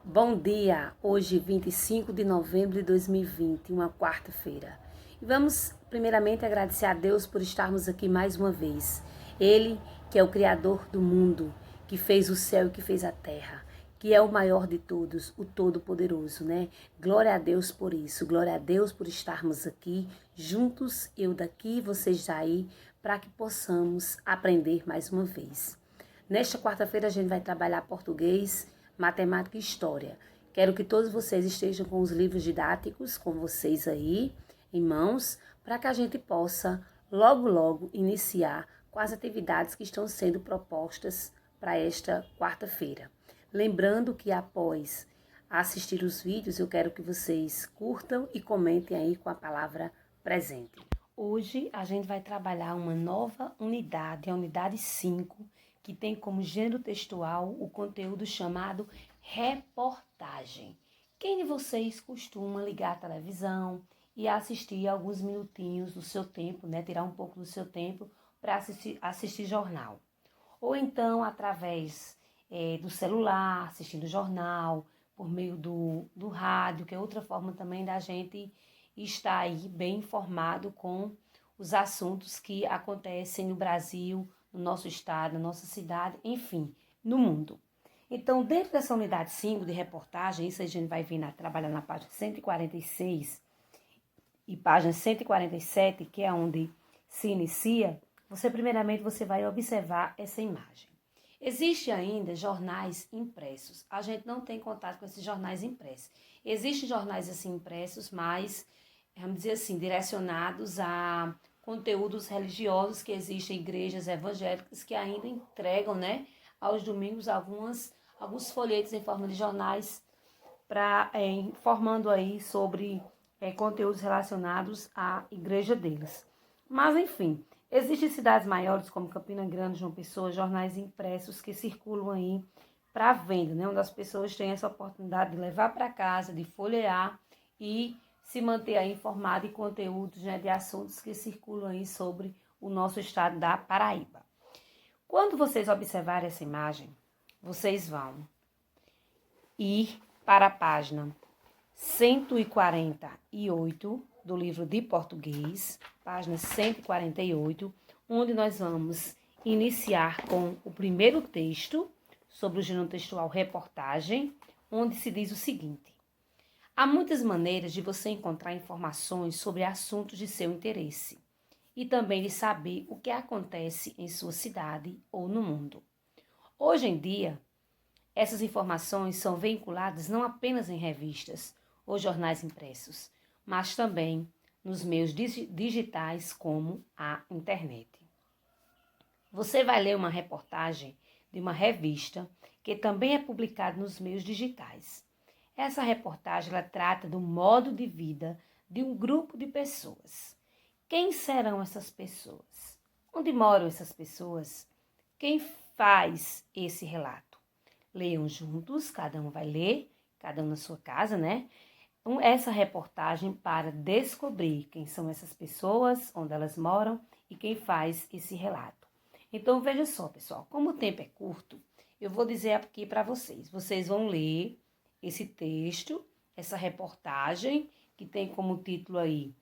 Bom dia, hoje 25 de novembro de 2020, uma quarta-feira. E vamos primeiramente agradecer a Deus por estarmos aqui mais uma vez. Ele que é o Criador do mundo, que fez o céu e que fez a terra, que é o maior de todos, o Todo-Poderoso, né? Glória a Deus por isso, glória a Deus por estarmos aqui juntos, eu daqui, vocês daí, para que possamos aprender mais uma vez. Nesta quarta-feira a gente vai trabalhar português, matemática e história. Quero que todos vocês estejam com os livros didáticos com vocês aí em mãos, para que a gente possa logo iniciar com as atividades que estão sendo propostas para esta quarta-feira. Lembrando que após assistir os vídeos, eu quero que vocês curtam e comentem aí com a palavra presente. Hoje a gente vai trabalhar uma nova unidade, a unidade 5, que tem como gênero textual o conteúdo chamado reportagem. Quem de vocês costuma ligar a televisão e assistir alguns minutinhos do seu tempo, né? Tirar um pouco do seu tempo para assistir jornal? Ou então através do celular, assistindo jornal, por meio do rádio, que é outra forma também da gente estar aí bem informado com os assuntos que acontecem no Brasil, no nosso estado, na nossa cidade, enfim, no mundo. Então, dentro dessa unidade 5 de reportagem, isso a gente vai vir trabalhar na página 146 e página 147, que é onde se inicia, primeiramente você vai observar essa imagem. Existem ainda jornais impressos. A gente não tem contato com esses jornais impressos. Existem jornais assim impressos, mas, vamos dizer assim, direcionados a conteúdos religiosos, que existem igrejas evangélicas que ainda entregam, né, aos domingos alguns folhetos em forma de jornais informando aí sobre conteúdos relacionados à igreja deles. Mas, enfim, existem cidades maiores como Campina Grande, João Pessoa, jornais impressos que circulam aí para venda, né, onde as pessoas têm essa oportunidade de levar para casa, de folhear e se manter aí informado em conteúdos, né, de assuntos que circulam aí sobre o nosso estado da Paraíba. Quando vocês observarem essa imagem, vocês vão ir para a página 148 do livro de português, página 148, onde nós vamos iniciar com o primeiro texto sobre o gênero textual reportagem, onde se diz o seguinte: há muitas maneiras de você encontrar informações sobre assuntos de seu interesse e também de saber o que acontece em sua cidade ou no mundo. Hoje em dia, essas informações são veiculadas não apenas em revistas ou jornais impressos, mas também nos meios digitais como a internet. Você vai ler uma reportagem de uma revista que também é publicada nos meios digitais. Essa reportagem ela trata do modo de vida de um grupo de pessoas. Quem serão essas pessoas? Onde moram essas pessoas? Quem faz esse relato? Leiam juntos, cada um vai ler, cada um na sua casa, né? Essa reportagem para descobrir quem são essas pessoas, onde elas moram e quem faz esse relato. Então, veja só, pessoal, como o tempo é curto, eu vou dizer aqui para vocês. Vocês vão ler esse texto, essa reportagem, que tem como título aí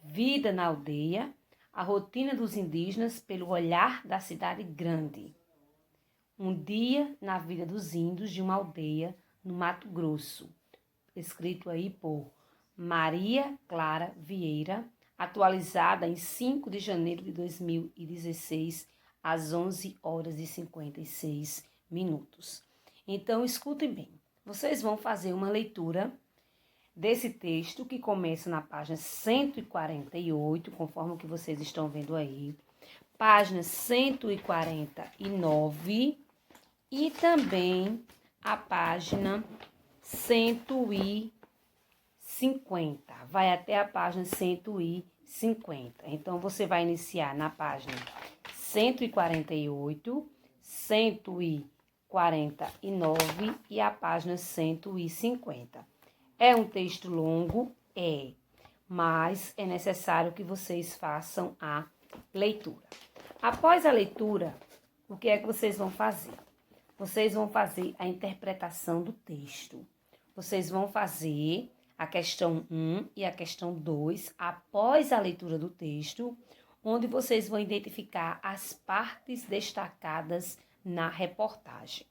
Vida na Aldeia, a rotina dos indígenas pelo olhar da cidade grande. Um dia na vida dos índios de uma aldeia no Mato Grosso. Escrito aí por Maria Clara Vieira, atualizada em 5 de janeiro de 2016, às 11 horas e 56 minutos. Então, escutem bem. Vocês vão fazer uma leitura desse texto que começa na página 148, conforme o que vocês estão vendo aí, página 149 e também a página 150. Vai até a página 150. Então, você vai iniciar na página 148, 149 e a página 150. É um texto longo? É, mas é necessário que vocês façam a leitura. Após a leitura, o que é que vocês vão fazer? Vocês vão fazer a interpretação do texto. vocês vão fazer a questão 1 e a questão 2 após a leitura do texto, onde vocês vão identificar as partes destacadas na reportagem.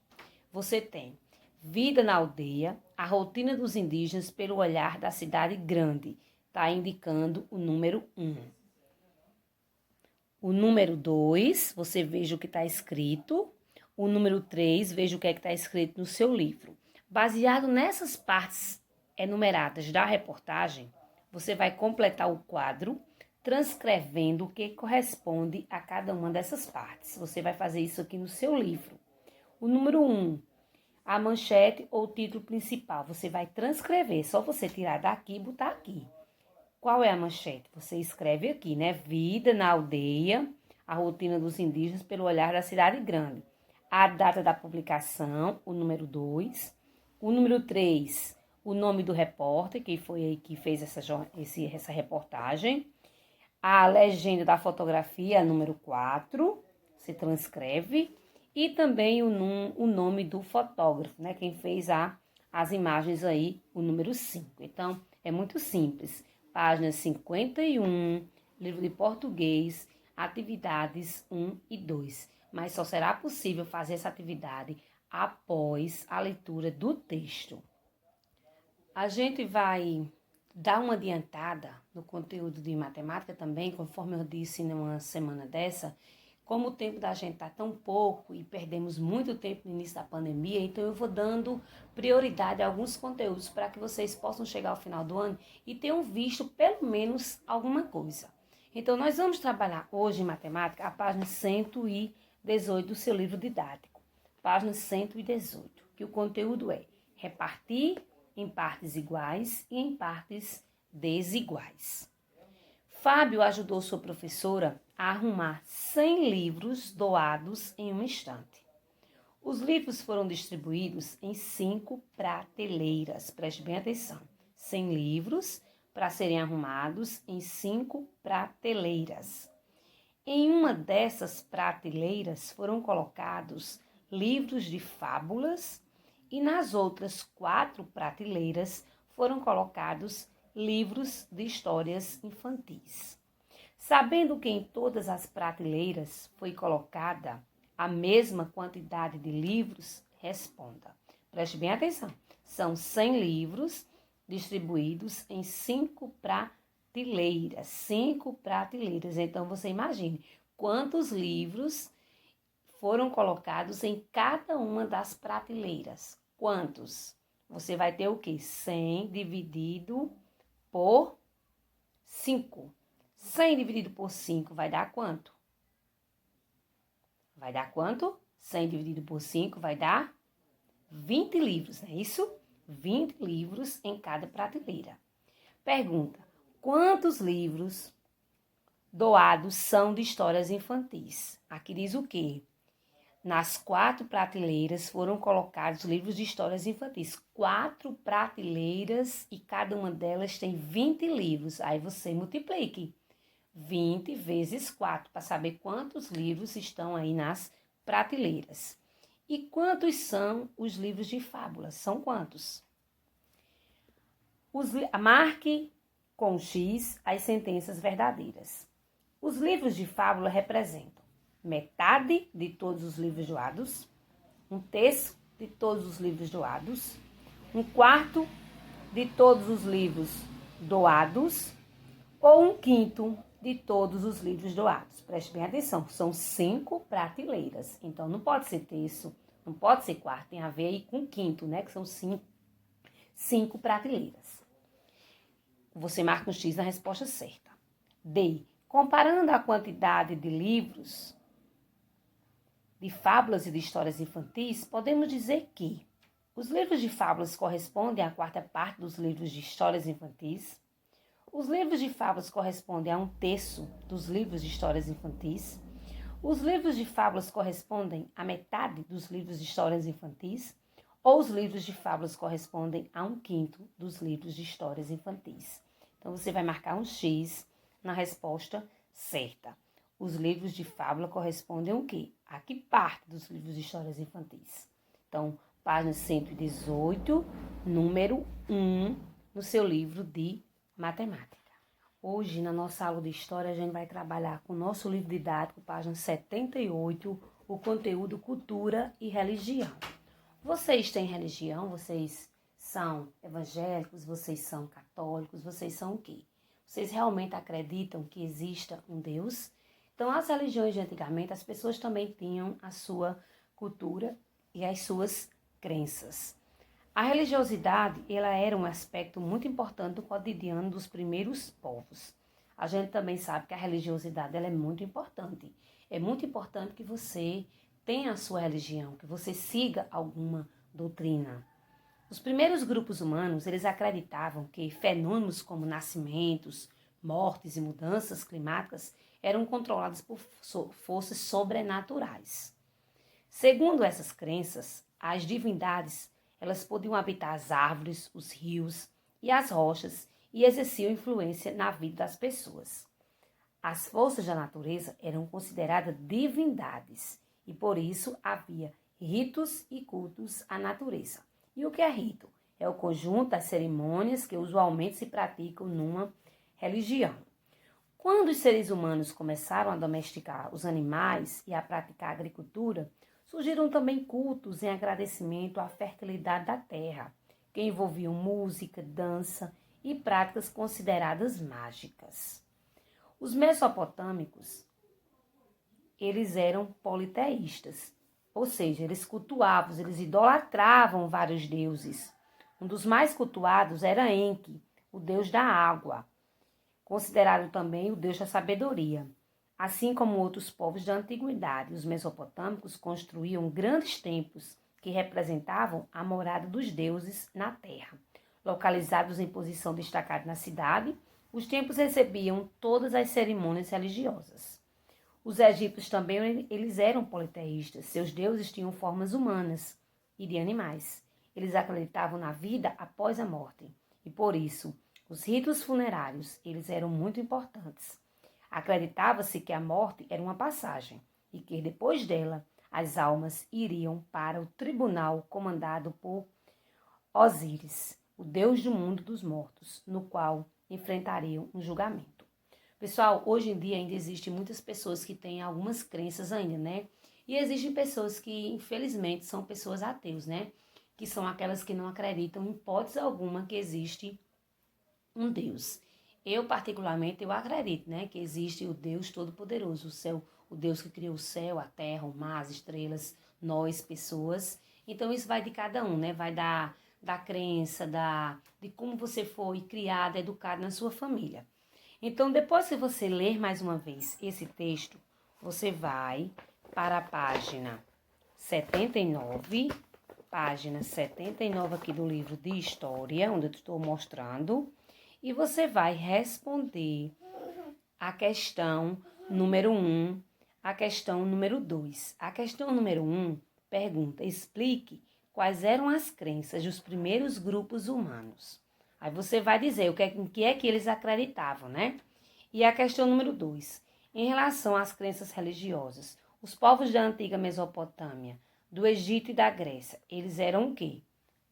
Você tem vida na aldeia, a rotina dos indígenas pelo olhar da cidade grande. Está indicando o número 1. O número 2, você veja o que está escrito. O número 3, veja o que está escrito no seu livro. Baseado nessas partes enumeradas da reportagem, você vai completar o quadro transcrevendo o que corresponde a cada uma dessas partes. Você vai fazer isso aqui no seu livro. O número 1, a manchete ou título principal. Você vai transcrever, só você tirar daqui e botar aqui. Qual é a manchete? Você escreve aqui, né? Vida na aldeia, a rotina dos indígenas pelo olhar da cidade grande. A data da publicação, o número 2. O número 3, o nome do repórter, que foi aí que fez essa reportagem. A legenda da fotografia, número 4, se transcreve. E também o nome do fotógrafo, né? Quem fez as imagens aí, o número 5. Então, é muito simples. Páginas 51, livro de português, atividades 1 e 2. Mas só será possível fazer essa atividade após a leitura do texto. A gente vai dar uma adiantada no conteúdo de matemática também, conforme eu disse numa semana dessa. Como o tempo da gente está tão pouco e perdemos muito tempo no início da pandemia, então eu vou dando prioridade a alguns conteúdos para que vocês possam chegar ao final do ano e tenham visto pelo menos alguma coisa. Então, nós vamos trabalhar hoje em matemática a página 118 do seu livro didático. Página 118, que o conteúdo é repartir em partes iguais e em partes desiguais. Fábio ajudou sua professora a arrumar 100 livros doados em um instante. Os livros foram distribuídos em 5 prateleiras. Preste bem atenção. 100 livros para serem arrumados em 5 prateleiras. Em uma dessas prateleiras foram colocados livros de fábulas e nas outras 4 prateleiras foram colocados livros de histórias infantis. Sabendo que em todas as prateleiras foi colocada a mesma quantidade de livros, responda. Preste bem atenção. São 100 livros distribuídos em 5 prateleiras. 5 prateleiras. Então, você imagine quantos livros foram colocados em cada uma das prateleiras. Quantos? Você vai ter o quê? 100 dividido por 5. 100 dividido por 5 vai dar quanto? Vai dar quanto? 100 dividido por 5 vai dar 20 livros, não é isso? 20 livros em cada prateleira. Pergunta: quantos livros doados são de histórias infantis? Aqui diz o quê? Nas 4 prateleiras foram colocados livros de histórias infantis. 4 prateleiras e cada uma delas tem 20 livros. Aí você multiplique 20 vezes 4 para saber quantos livros estão aí nas prateleiras. E quantos são os livros de fábulas? São quantos? Marque com X as sentenças verdadeiras. Os livros de fábula representam metade de todos os livros doados, 1/3 de todos os livros doados, 1/4 de todos os livros doados ou 1/5 de todos os livros doados. Preste bem atenção, são 5 prateleiras, então não pode ser terço, não pode ser quarto, tem a ver aí com quinto, né, que são 5 prateleiras. Você marca um X na resposta certa. D. Comparando a quantidade de livros de fábulas e de histórias infantis, podemos dizer que os livros de fábulas correspondem à 4ª parte dos livros de histórias infantis. Os livros de fábulas correspondem a 1/3 dos livros de histórias infantis. Os livros de fábulas correspondem à metade dos livros de histórias infantis. Ou os livros de fábulas correspondem a 1/5 dos livros de histórias infantis. Então, você vai marcar um X na resposta certa. Os livros de fábula correspondem ao quê? A que parte dos livros de histórias infantis? Então, página 118, número 1, no seu livro de matemática. Hoje, na nossa aula de história, a gente vai trabalhar com o nosso livro didático, página 78, o conteúdo cultura e religião. Vocês têm religião? Vocês são evangélicos? Vocês são católicos? Vocês são o quê? Vocês realmente acreditam que exista um Deus? Então, as religiões de antigamente, as pessoas também tinham a sua cultura e as suas crenças. A religiosidade, ela era um aspecto muito importante do cotidiano dos primeiros povos. A gente também sabe que a religiosidade ela é muito importante. É muito importante que você tenha a sua religião, que você siga alguma doutrina. Os primeiros grupos humanos, eles acreditavam que fenômenos como nascimentos, mortes e mudanças climáticas eram controlados por forças sobrenaturais. Segundo essas crenças, as divindades elas podiam habitar as árvores, os rios e as rochas e exerciam influência na vida das pessoas. As forças da natureza eram consideradas divindades e por isso havia ritos e cultos à natureza. E o que é rito? É o conjunto das cerimônias que usualmente se praticam numa religião. Quando os seres humanos começaram a domesticar os animais e a praticar a agricultura, surgiram também cultos em agradecimento à fertilidade da terra, que envolviam música, dança e práticas consideradas mágicas. Os mesopotâmicos, eles eram politeístas, ou seja, eles cultuavam, eles idolatravam vários deuses. Um dos mais cultuados era Enki, o deus da água, considerado também o deus da sabedoria. Assim como outros povos da antiguidade, os mesopotâmicos construíam grandes templos que representavam a morada dos deuses na terra. Localizados em posição destacada na cidade, os templos recebiam todas as cerimônias religiosas. Os egípcios também eles eram politeístas. Seus deuses tinham formas humanas e de animais. Eles acreditavam na vida após a morte e, por isso, os ritos funerários eles eram muito importantes. Acreditava-se que a morte era uma passagem e que depois dela as almas iriam para o tribunal comandado por Osíris, o deus do mundo dos mortos, no qual enfrentariam um julgamento. Pessoal, hoje em dia ainda existem muitas pessoas que têm algumas crenças ainda, né? E existem pessoas que, infelizmente, são pessoas ateus, né? Que são aquelas que não acreditam em hipótese alguma que existe um Deus. Eu, particularmente, eu acredito, né, que existe o Deus Todo-Poderoso, o céu, o Deus que criou o céu, a terra, o mar, as estrelas, nós, pessoas. Então, isso vai de cada um, né? Vai da crença, de como você foi criado, educado na sua família. Então, depois que você ler mais uma vez esse texto, você vai para a página 79 aqui do livro de História, onde eu estou mostrando, e você vai responder a questão número 1, a questão número 2. A questão número 1 pergunta: explique quais eram as crenças dos primeiros grupos humanos. Aí você vai dizer o que é que eles acreditavam, né? E a questão número 2, em relação às crenças religiosas, os povos da antiga Mesopotâmia, do Egito e da Grécia, eles eram o quê?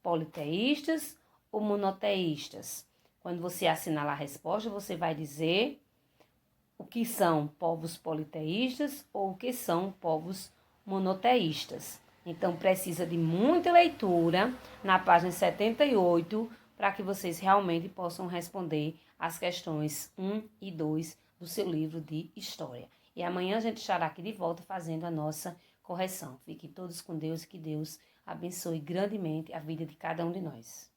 Politeístas ou monoteístas? Quando você assinalar a resposta, você vai dizer o que são povos politeístas ou o que são povos monoteístas. Então, precisa de muita leitura na página 78 para que vocês realmente possam responder as questões 1 e 2 do seu livro de História. E amanhã a gente estará aqui de volta fazendo a nossa correção. Fiquem todos com Deus e que Deus abençoe grandemente a vida de cada um de nós.